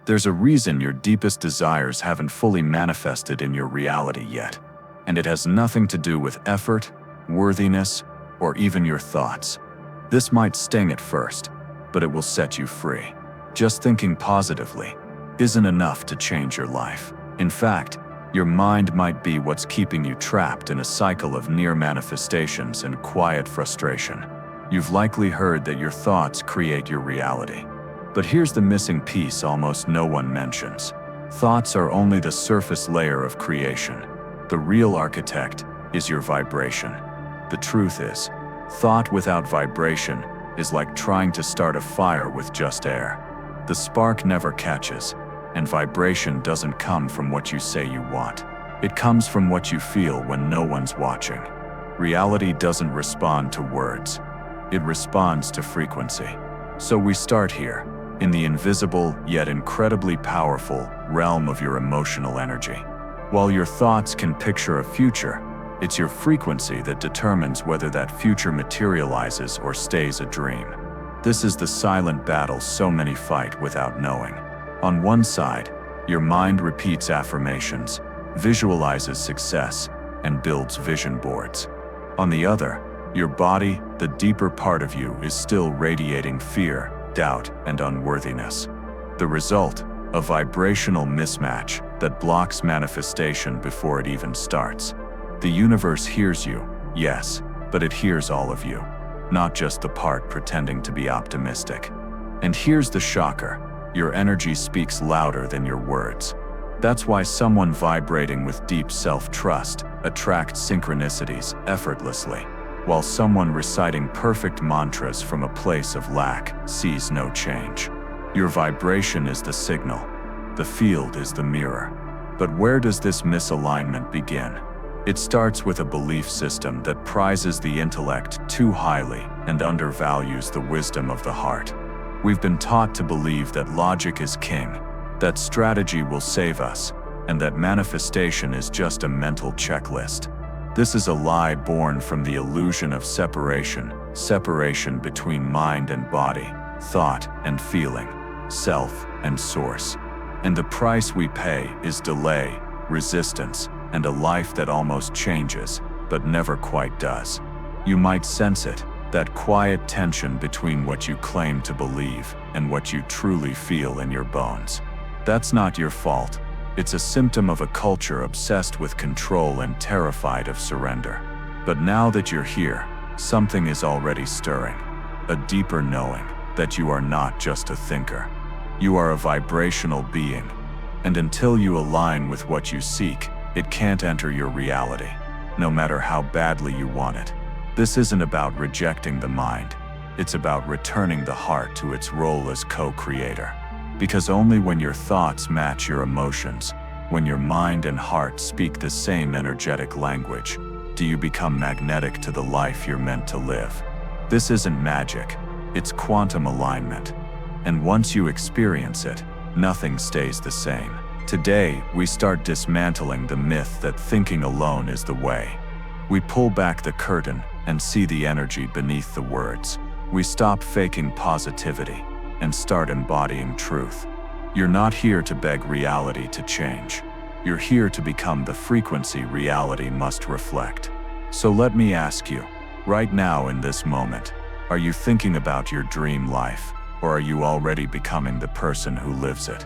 There's a reason your deepest desires haven't fully manifested in your reality yet, and it has nothing to do with effort, worthiness, or even your thoughts. This might sting at first, but it will set you free. Just thinking positively isn't enough to change your life. In fact, your mind might be what's keeping you trapped in a cycle of near manifestations and quiet frustration. You've likely heard that your thoughts create your reality. But here's the missing piece almost no one mentions. Thoughts are only the surface layer of creation. The real architect is your vibration. The truth is, thought without vibration is like trying to start a fire with just air. The spark never catches, and vibration doesn't come from what you say you want. It comes from what you feel when no one's watching. Reality doesn't respond to words. It responds to frequency. So we start here, in the invisible yet incredibly powerful realm of your emotional energy. While your thoughts can picture a future, it's your frequency that determines whether that future materializes or stays a dream. This is the silent battle so many fight without knowing. On one side, your mind repeats affirmations, visualizes success, and builds vision boards. On the other, your body, the deeper part of you, is still radiating fear, doubt, and unworthiness. The result, a vibrational mismatch that blocks manifestation before it even starts. The universe hears you, yes, but it hears all of you, not just the part pretending to be optimistic. And here's the shocker, your energy speaks louder than your words. That's why someone vibrating with deep self-trust attracts synchronicities effortlessly, while someone reciting perfect mantras from a place of lack sees no change. Your vibration is the signal. The field is the mirror. But where does this misalignment begin? It starts with a belief system that prizes the intellect too highly and undervalues the wisdom of the heart. We've been taught to believe that logic is king, that strategy will save us, and that manifestation is just a mental checklist. This is a lie born from the illusion of separation between mind and body, thought and feeling, self and source. And the price we pay is delay, resistance, and a life that almost changes, but never quite does. You might sense it, that quiet tension between what you claim to believe and what you truly feel in your bones. That's not your fault. It's a symptom of a culture obsessed with control and terrified of surrender. But now that you're here, something is already stirring. A deeper knowing that you are not just a thinker. You are a vibrational being. And until you align with what you seek, it can't enter your reality, no matter how badly you want it. This isn't about rejecting the mind. It's about returning the heart to its role as co-creator. Because only when your thoughts match your emotions, when your mind and heart speak the same energetic language, do you become magnetic to the life you're meant to live. This isn't magic, it's quantum alignment. And once you experience it, nothing stays the same. Today, we start dismantling the myth that thinking alone is the way. We pull back the curtain and see the energy beneath the words. We stop faking positivity and start embodying truth. You're not here to beg reality to change. You're here to become the frequency reality must reflect. So let me ask you, right now in this moment, are you thinking about your dream life, or are you already becoming the person who lives it?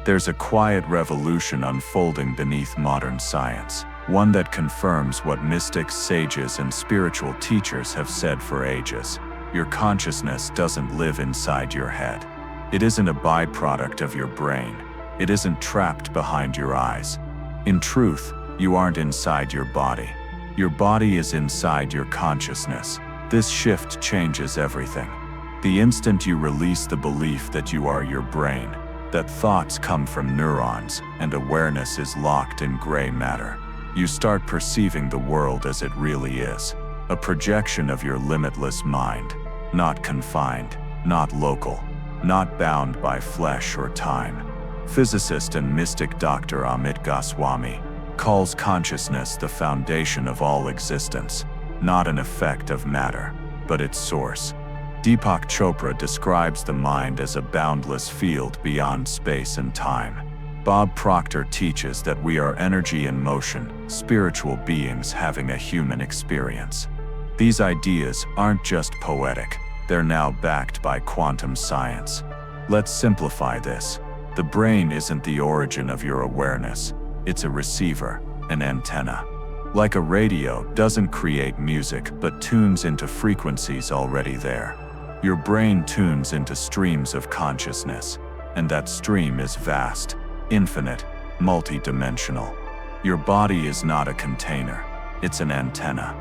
There's a quiet revolution unfolding beneath modern science, one that confirms what mystics, sages, and spiritual teachers have said for ages. Your consciousness doesn't live inside your head. It isn't a byproduct of your brain. It isn't trapped behind your eyes. In truth, you aren't inside your body. Your body is inside your consciousness. This shift changes everything. The instant you release the belief that you are your brain, that thoughts come from neurons, and awareness is locked in gray matter, you start perceiving the world as it really is. A projection of your limitless mind, not confined, not local, not bound by flesh or time. Physicist and mystic Dr. Amit Goswami calls consciousness the foundation of all existence, not an effect of matter, but its source. Deepak Chopra describes the mind as a boundless field beyond space and time. Bob Proctor teaches that we are energy in motion, spiritual beings having a human experience. These ideas aren't just poetic, they're now backed by quantum science. Let's simplify this. The brain isn't the origin of your awareness, it's a receiver, an antenna. Like a radio doesn't create music but tunes into frequencies already there. Your brain tunes into streams of consciousness, and that stream is vast, infinite, multi-dimensional. Your body is not a container, it's an antenna.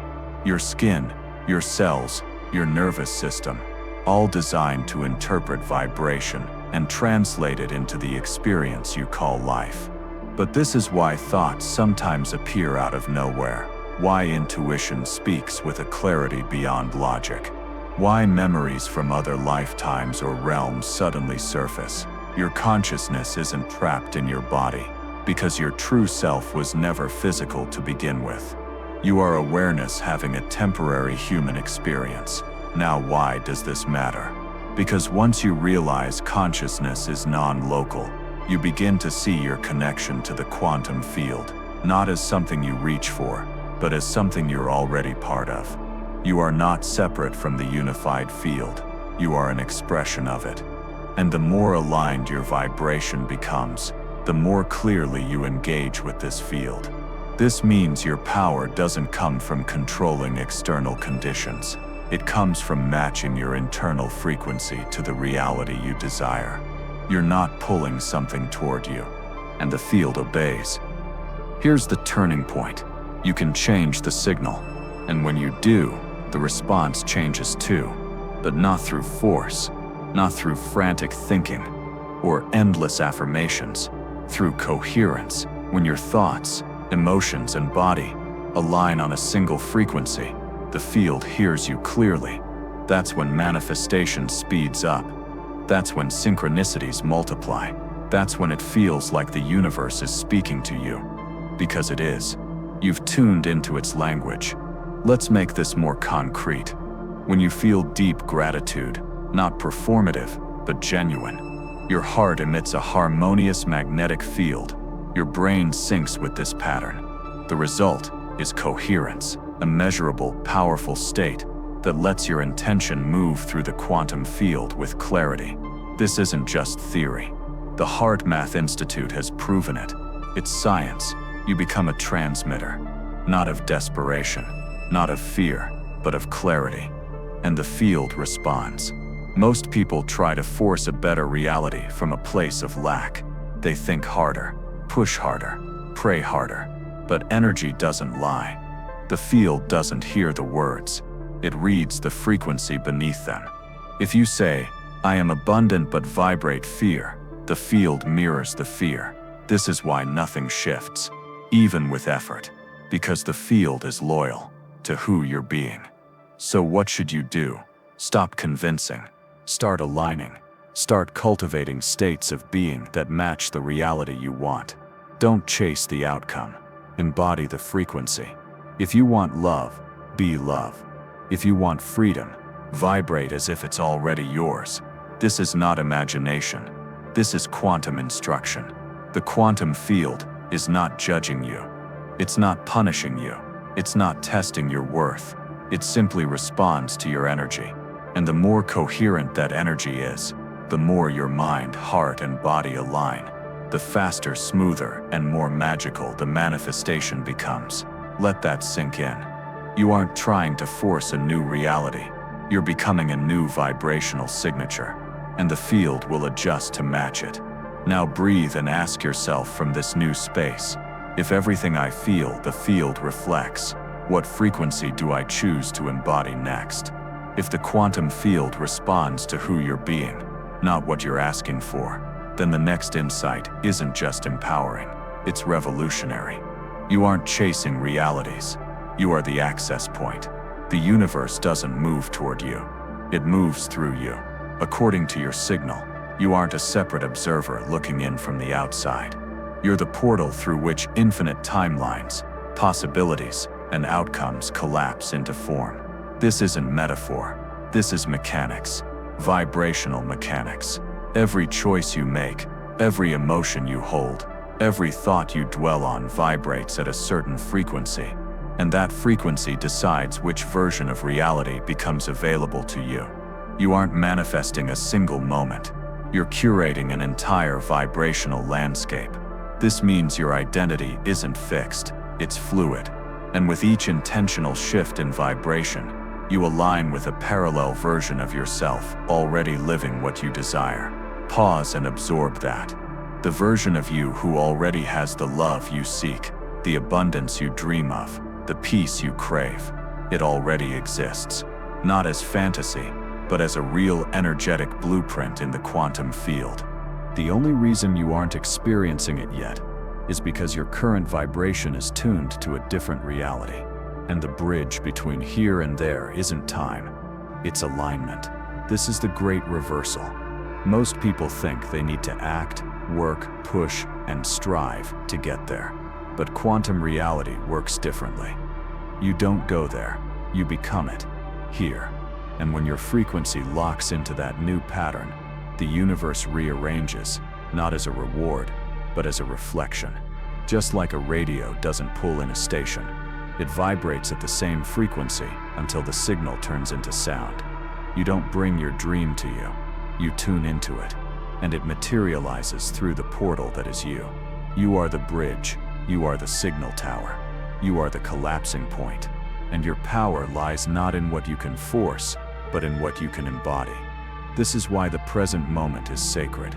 Your skin, your cells, your nervous system, all designed to interpret vibration and translate it into the experience you call life. But this is why thoughts sometimes appear out of nowhere, why intuition speaks with a clarity beyond logic, why memories from other lifetimes or realms suddenly surface. Your consciousness isn't trapped in your body, because your true self was never physical to begin with. You are awareness having a temporary human experience. Now why does this matter? Because once you realize consciousness is non-local, you begin to see your connection to the quantum field, not as something you reach for, but as something you're already part of. You are not separate from the unified field, you are an expression of it. And the more aligned your vibration becomes, the more clearly you engage with this field. This means your power doesn't come from controlling external conditions. It comes from matching your internal frequency to the reality you desire. You're not pulling something toward you, and the field obeys. Here's the turning point. You can change the signal, and when you do, the response changes too, but not through force, not through frantic thinking or endless affirmations, through coherence. When your thoughts, emotions, and body align on a single frequency, the field hears you clearly. That's when manifestation speeds up. That's when synchronicities multiply. That's when it feels like the universe is speaking to you. Because it is. You've tuned into its language. Let's make this more concrete. When you feel deep gratitude, not performative, but genuine, your heart emits a harmonious magnetic field. Your brain syncs with this pattern. The result is coherence, a measurable, powerful state that lets your intention move through the quantum field with clarity. This isn't just theory. The Heart Math Institute has proven it. It's science. You become a transmitter, not of desperation, not of fear, but of clarity. And the field responds. Most people try to force a better reality from a place of lack. They think harder, push harder, pray harder. But energy doesn't lie. The field doesn't hear the words. It reads the frequency beneath them. If you say, "I am abundant but vibrate fear," the field mirrors the fear. This is why nothing shifts, even with effort, because the field is loyal to who you're being. So what should you do? Stop convincing. Start aligning. Start cultivating states of being that match the reality you want. Don't chase the outcome. Embody the frequency. If you want love, be love. If you want freedom, vibrate as if it's already yours. This is not imagination. This is quantum instruction. The quantum field is not judging you. It's not punishing you. It's not testing your worth. It simply responds to your energy. And the more coherent that energy is, the more your mind, heart, and body align, the faster, smoother, and more magical the manifestation becomes. Let that sink in. You aren't trying to force a new reality. You're becoming a new vibrational signature, and the field will adjust to match it. Now breathe and ask yourself from this new space, if everything I feel, the field reflects, what frequency do I choose to embody next? If the quantum field responds to who you're being, not what you're asking for, then the next insight isn't just empowering, it's revolutionary. You aren't chasing realities. You are the access point. The universe doesn't move toward you. It moves through you. According to your signal, you aren't a separate observer looking in from the outside. You're the portal through which infinite timelines, possibilities, and outcomes collapse into form. This isn't metaphor. This is mechanics, vibrational mechanics. Every choice you make, every emotion you hold, every thought you dwell on vibrates at a certain frequency, and that frequency decides which version of reality becomes available to you. You aren't manifesting a single moment. You're curating an entire vibrational landscape. This means your identity isn't fixed, it's fluid. And with each intentional shift in vibration, you align with a parallel version of yourself already living what you desire. Pause and absorb that. The version of you who already has the love you seek, the abundance you dream of, the peace you crave. It already exists, not as fantasy, but as a real energetic blueprint in the quantum field. The only reason you aren't experiencing it yet is because your current vibration is tuned to a different reality. And the bridge between here and there isn't time, it's alignment. This is the great reversal. Most people think they need to act, work, push, and strive to get there. But quantum reality works differently. You don't go there, you become it, here. And when your frequency locks into that new pattern, the universe rearranges, not as a reward, but as a reflection. Just like a radio doesn't pull in a station, it vibrates at the same frequency until the signal turns into sound. You don't bring your dream to you, you tune into it, and it materializes through the portal that is you. You are the bridge, you are the signal tower, you are the collapsing point, and your power lies not in what you can force, but in what you can embody. This is why the present moment is sacred,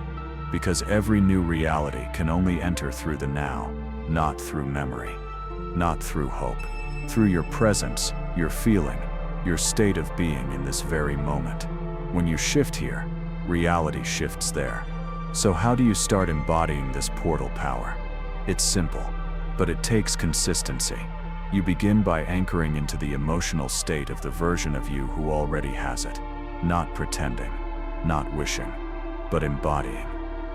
because every new reality can only enter through the now, not through memory, not through hope, through your presence, your feeling, your state of being in this very moment. When you shift here, reality shifts there. So how do you start embodying this portal power? It's simple, but it takes consistency. You begin by anchoring into the emotional state of the version of you who already has it. Not pretending, not wishing, but embodying.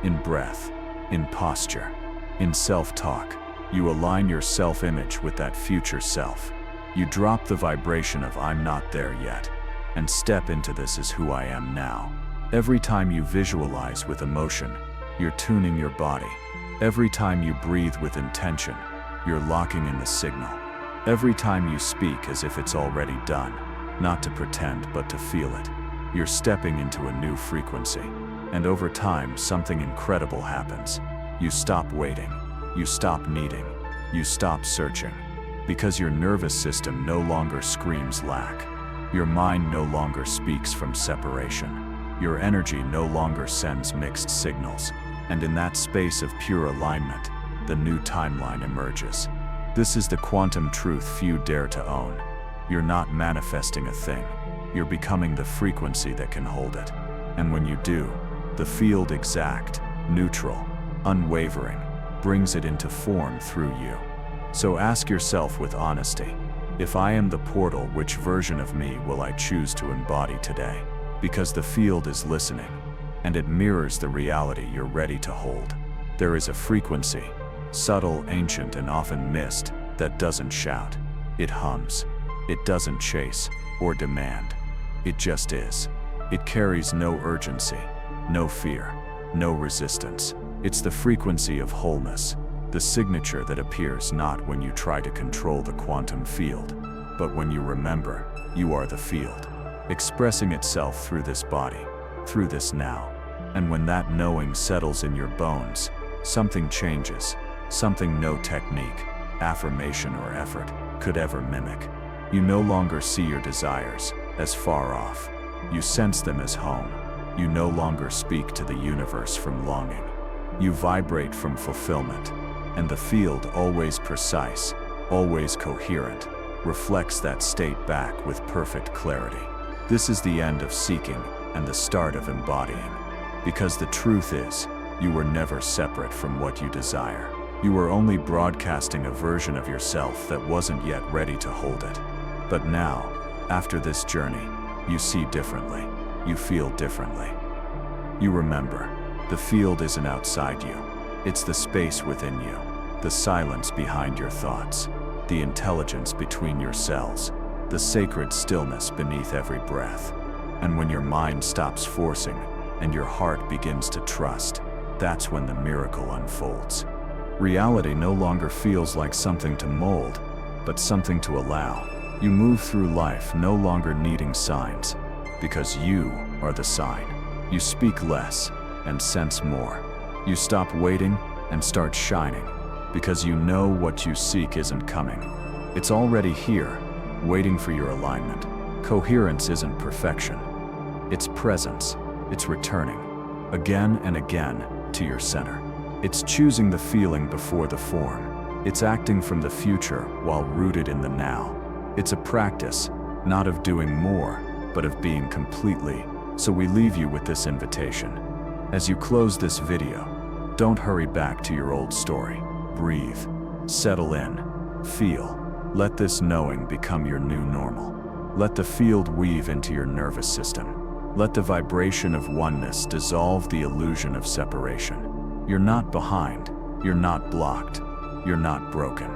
In breath, in posture, in self-talk, you align your self-image with that future self. You drop the vibration of "I'm not there yet," and step into "This is who I am now." Every time you visualize with emotion, you're tuning your body. Every time you breathe with intention, you're locking in the signal. Every time you speak as if it's already done, not to pretend but to feel it, you're stepping into a new frequency. And over time, something incredible happens. You stop waiting, you stop needing, you stop searching. Because your nervous system no longer screams lack. Your mind no longer speaks from separation. Your energy no longer sends mixed signals. And in that space of pure alignment, the new timeline emerges. This is the quantum truth few dare to own. You're not manifesting a thing. You're becoming the frequency that can hold it. And when you do, the field exact, neutral, unwavering, brings it into form through you. So ask yourself with honesty, if I am the portal, which version of me will I choose to embody today? Because the field is listening, and it mirrors the reality you're ready to hold. There is a frequency, subtle, ancient, and often missed, that doesn't shout. It hums. It doesn't chase or demand. It just is. It carries no urgency, no fear, no resistance. It's the frequency of wholeness, the signature that appears not when you try to control the quantum field, but when you remember you are the field, expressing itself through this body, through this now. And when that knowing settles in your bones, something changes, something no technique, affirmation, or effort could ever mimic. You no longer see your desires as far off. You sense them as home. You no longer speak to the universe from longing. You vibrate from fulfillment, and the field, always precise, always coherent, reflects that state back with perfect clarity. This is the end of seeking and the start of embodying. Because the truth is, you were never separate from what you desire. You were only broadcasting a version of yourself that wasn't yet ready to hold it. But now, after this journey, you see differently. You feel differently. You remember, the field isn't outside you. It's the space within you, the silence behind your thoughts, the intelligence between your cells, the sacred stillness beneath every breath. And when your mind stops forcing and your heart begins to trust, that's when the miracle unfolds. Reality no longer feels like something to mold, but something to allow. You move through life no longer needing signs, because you are the sign. You speak less and sense more. You stop waiting and start shining, because you know what you seek isn't coming. It's already here, waiting for your alignment. Coherence isn't perfection. It's presence. It's returning, again and again, to your center. It's choosing the feeling before the form. It's acting from the future while rooted in the now. It's a practice, not of doing more, but of being completely. So we leave you with this invitation. As you close this video, don't hurry back to your old story. Breathe, settle in, feel. Let this knowing become your new normal. Let the field weave into your nervous system. Let the vibration of oneness dissolve the illusion of separation. You're not behind, you're not blocked, you're not broken.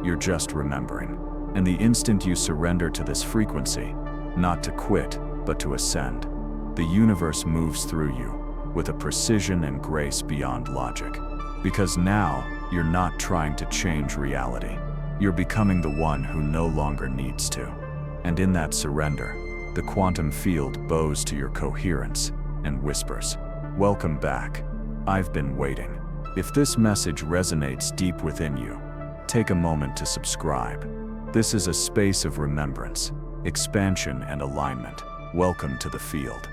You're just remembering. And the instant you surrender to this frequency, not to quit, but to ascend, the universe moves through you with a precision and grace beyond logic. Because now, you're not trying to change reality. You're becoming the one who no longer needs to. And in that surrender, the quantum field bows to your coherence and whispers, "Welcome back. I've been waiting." If this message resonates deep within you, take a moment to subscribe. This is a space of remembrance, expansion, and alignment. Welcome to the field.